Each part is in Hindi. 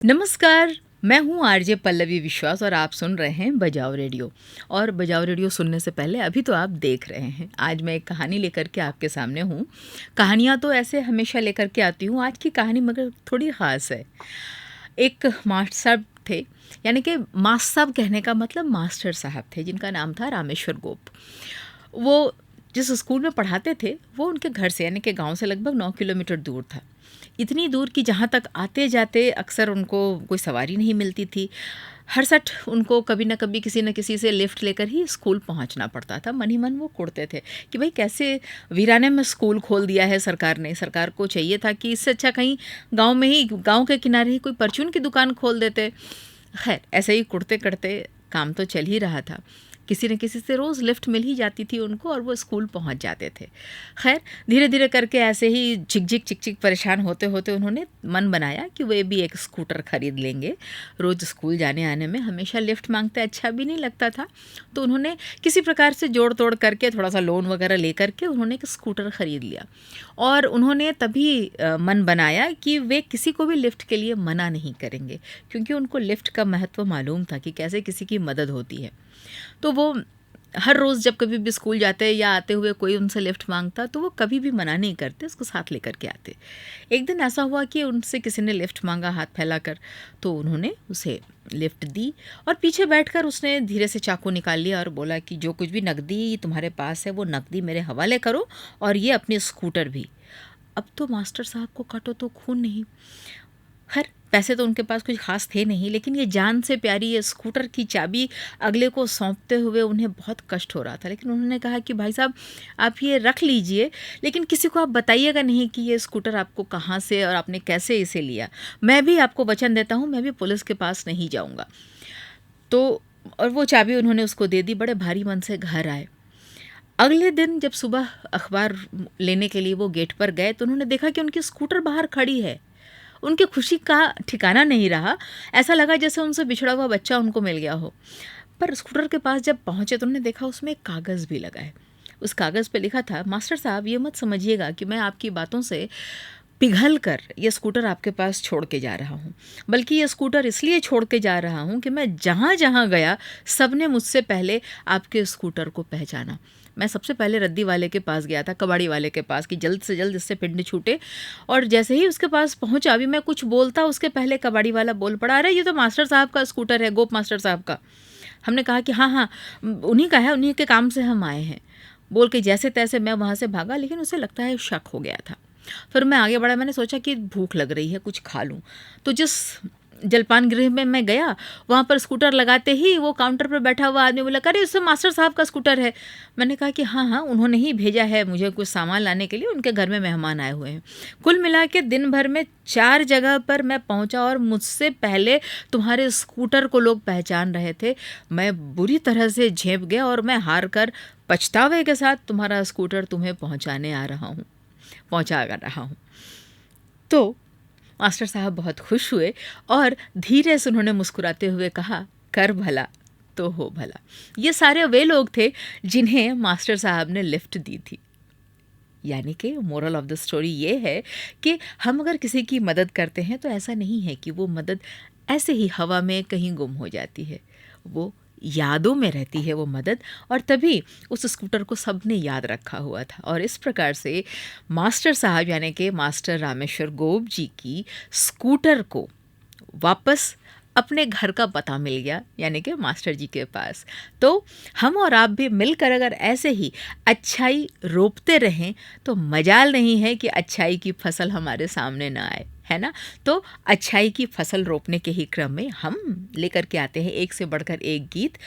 नमस्कार, मैं हूँ आरजे पल्लवी विश्वास और आप सुन रहे हैं बजाओ रेडियो। और बजाओ रेडियो सुनने से पहले अभी तो आप देख रहे हैं, आज मैं एक कहानी लेकर के आपके सामने हूँ। कहानियाँ तो ऐसे हमेशा लेकर के आती हूँ, आज की कहानी मगर थोड़ी ख़ास है। एक मास्टर साहब थे, यानी कि मास्टर साहब कहने का मतलब मास्टर साहब थे, जिनका नाम था रामेश्वर गोप। वो जिस स्कूल में पढ़ाते थे वो उनके घर से यानी कि गांव से लगभग 9 किलोमीटर दूर था। इतनी दूर कि जहाँ तक आते जाते अक्सर उनको कोई सवारी नहीं मिलती थी। हर सट उनको कभी ना कभी किसी न किसी से लिफ्ट लेकर ही स्कूल पहुँचना पड़ता था। मन ही मन वो कुढ़ते थे कि भाई कैसे वीराने में स्कूल खोल दिया है सरकार ने। सरकार को चाहिए था कि इससे अच्छा कहीं गाँव में ही, गाँव के किनारे ही कोई परचून की दुकान खोल देते। खैर, ऐसे ही कुढ़ते करते काम तो चल ही रहा था। किसी न किसी से रोज़ लिफ्ट मिल ही जाती थी उनको और वो स्कूल पहुंच जाते थे। खैर, धीरे धीरे करके ऐसे ही चिक परेशान होते होते उन्होंने मन बनाया कि वे भी एक स्कूटर ख़रीद लेंगे। रोज़ स्कूल जाने आने में हमेशा लिफ्ट मांगते अच्छा भी नहीं लगता था, तो उन्होंने किसी प्रकार से जोड़ तोड़ करके थोड़ा सा लोन वगैरह ले करके उन्होंने एक स्कूटर ख़रीद लिया। और उन्होंने तभी मन बनाया कि वे किसी को भी लिफ्ट के लिए मना नहीं करेंगे, क्योंकि उनको लिफ्ट का महत्व मालूम था कि कैसे किसी की मदद होती है। तो वो हर रोज़ जब कभी भी स्कूल जाते या आते हुए कोई उनसे लिफ्ट मांगता तो वो कभी भी मना नहीं करते, उसको साथ लेकर के आते। एक दिन ऐसा हुआ कि उनसे किसी ने लिफ्ट मांगा हाथ फैलाकर, तो उन्होंने उसे लिफ्ट दी और पीछे बैठकर उसने धीरे से चाकू निकाल लिया और बोला कि जो कुछ भी नकदी तुम्हारे पास है वो नकदी मेरे हवाले करो और ये अपनी स्कूटर भी। अब तो मास्टर साहब को काटो तो खून नहीं। खैर, पैसे तो उनके पास कुछ खास थे नहीं, लेकिन ये जान से प्यारी ये स्कूटर की चाबी अगले को सौंपते हुए उन्हें बहुत कष्ट हो रहा था। लेकिन उन्होंने कहा कि भाई साहब आप ये रख लीजिए, लेकिन किसी को आप बताइएगा नहीं कि ये स्कूटर आपको कहाँ से और आपने कैसे इसे लिया। मैं भी आपको वचन देता हूँ, मैं भी पुलिस के पास नहीं जाऊँगा। तो और वो चाबी उन्होंने उसको दे दी। बड़े भारी मन से घर आए। अगले दिन जब सुबह अखबार लेने के लिए वो गेट पर गए तो उन्होंने देखा कि उनकी स्कूटर बाहर खड़ी है। उनकी खुशी का ठिकाना नहीं रहा। ऐसा लगा जैसे उनसे बिछड़ा हुआ बच्चा उनको मिल गया हो। पर स्कूटर के पास जब पहुंचे तो उन्होंने देखा उसमें एक कागज़ भी लगा है। उस कागज़ पे लिखा था, मास्टर साहब ये मत समझिएगा कि मैं आपकी बातों से पिघल कर ये स्कूटर आपके पास छोड़ के जा रहा हूँ, बल्कि ये स्कूटर इसलिए छोड़ के जा रहा हूँ कि मैं जहाँ जहाँ गया सबने मुझसे पहले आपके स्कूटर को पहचाना। मैं सबसे पहले रद्दी वाले के पास गया था, कबाड़ी वाले के पास, कि जल्द से जल्द इससे पिंड छूटे। और जैसे ही उसके पास पहुंचा, अभी मैं कुछ बोलता उसके पहले कबाड़ी वाला बोल पड़ा, अरे ये तो मास्टर साहब का स्कूटर है, गोप मास्टर साहब का। हमने कहा कि हाँ उन्हीं का है, उन्हीं के काम से हम आए हैं। बोल के जैसे तैसे मैं वहाँ से भागा, लेकिन उसे लगता है शक हो गया था। फिर मैं आगे बढ़ा, मैंने सोचा कि भूख लग रही है, कुछ खा लूँ। तो जिस जलपान गृह में मैं गया, वहाँ पर स्कूटर लगाते ही वो काउंटर पर बैठा हुआ आदमी बोला, अरे उससे मास्टर साहब का स्कूटर है। मैंने कहा कि हाँ उन्होंने ही भेजा है मुझे कुछ सामान लाने के लिए, उनके घर में मेहमान आए हुए हैं। कुल मिला के दिन भर में 4 जगह पर मैं पहुँचा और मुझसे पहले तुम्हारे स्कूटर को लोग पहचान रहे थे। मैं बुरी तरह से झेप गया और मैं हार कर पछतावे के साथ तुम्हारा स्कूटर तुम्हें पहुँचा रहा हूँ। तो मास्टर साहब बहुत खुश हुए और धीरे से उन्होंने मुस्कुराते हुए कहा, कर भला तो हो भला। ये सारे वे लोग थे जिन्हें मास्टर साहब ने लिफ्ट दी थी। यानी कि मोरल ऑफ द स्टोरी ये है कि हम अगर किसी की मदद करते हैं तो ऐसा नहीं है कि वो मदद ऐसे ही हवा में कहीं गुम हो जाती है। वो यादों में रहती है वो मदद, और तभी उस स्कूटर को सबने याद रखा हुआ था। और इस प्रकार से मास्टर साहब यानी कि मास्टर रामेश्वर गोप जी की स्कूटर को वापस अपने घर का पता मिल गया, यानी कि मास्टर जी के पास। तो हम और आप भी मिलकर अगर ऐसे ही अच्छाई रोपते रहें तो मजाल नहीं है कि अच्छाई की फसल हमारे सामने ना आए, है ना। तो अच्छाई की फसल रोपने के ही क्रम में हम लेकर के आते हैं एक से बढ़कर एक गीत।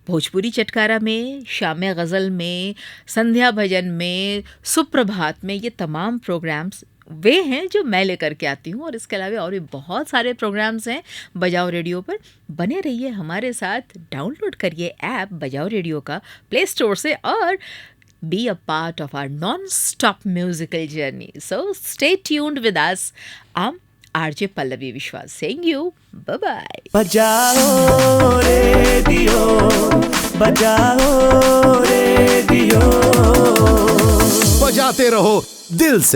भोजपुरी चटकारा में, शाम गज़ल में, संध्या भजन में, सुप्रभात में, ये तमाम प्रोग्राम्स वे हैं जो मैं लेकर के आती हूँ। और इसके अलावा और भी बहुत सारे प्रोग्राम्स हैं बजाओ रेडियो पर। बने रहिए हमारे साथ। डाउनलोड करिए ऐप बजाओ रेडियो का प्ले स्टोर से और be a part of our non-stop musical journey. So stay tuned with us. I'm RJ Pallavi Vishwas saying you bye-bye. बजाओ रेडियो, बजाओ रेडियो, बजाते रहो दिल से।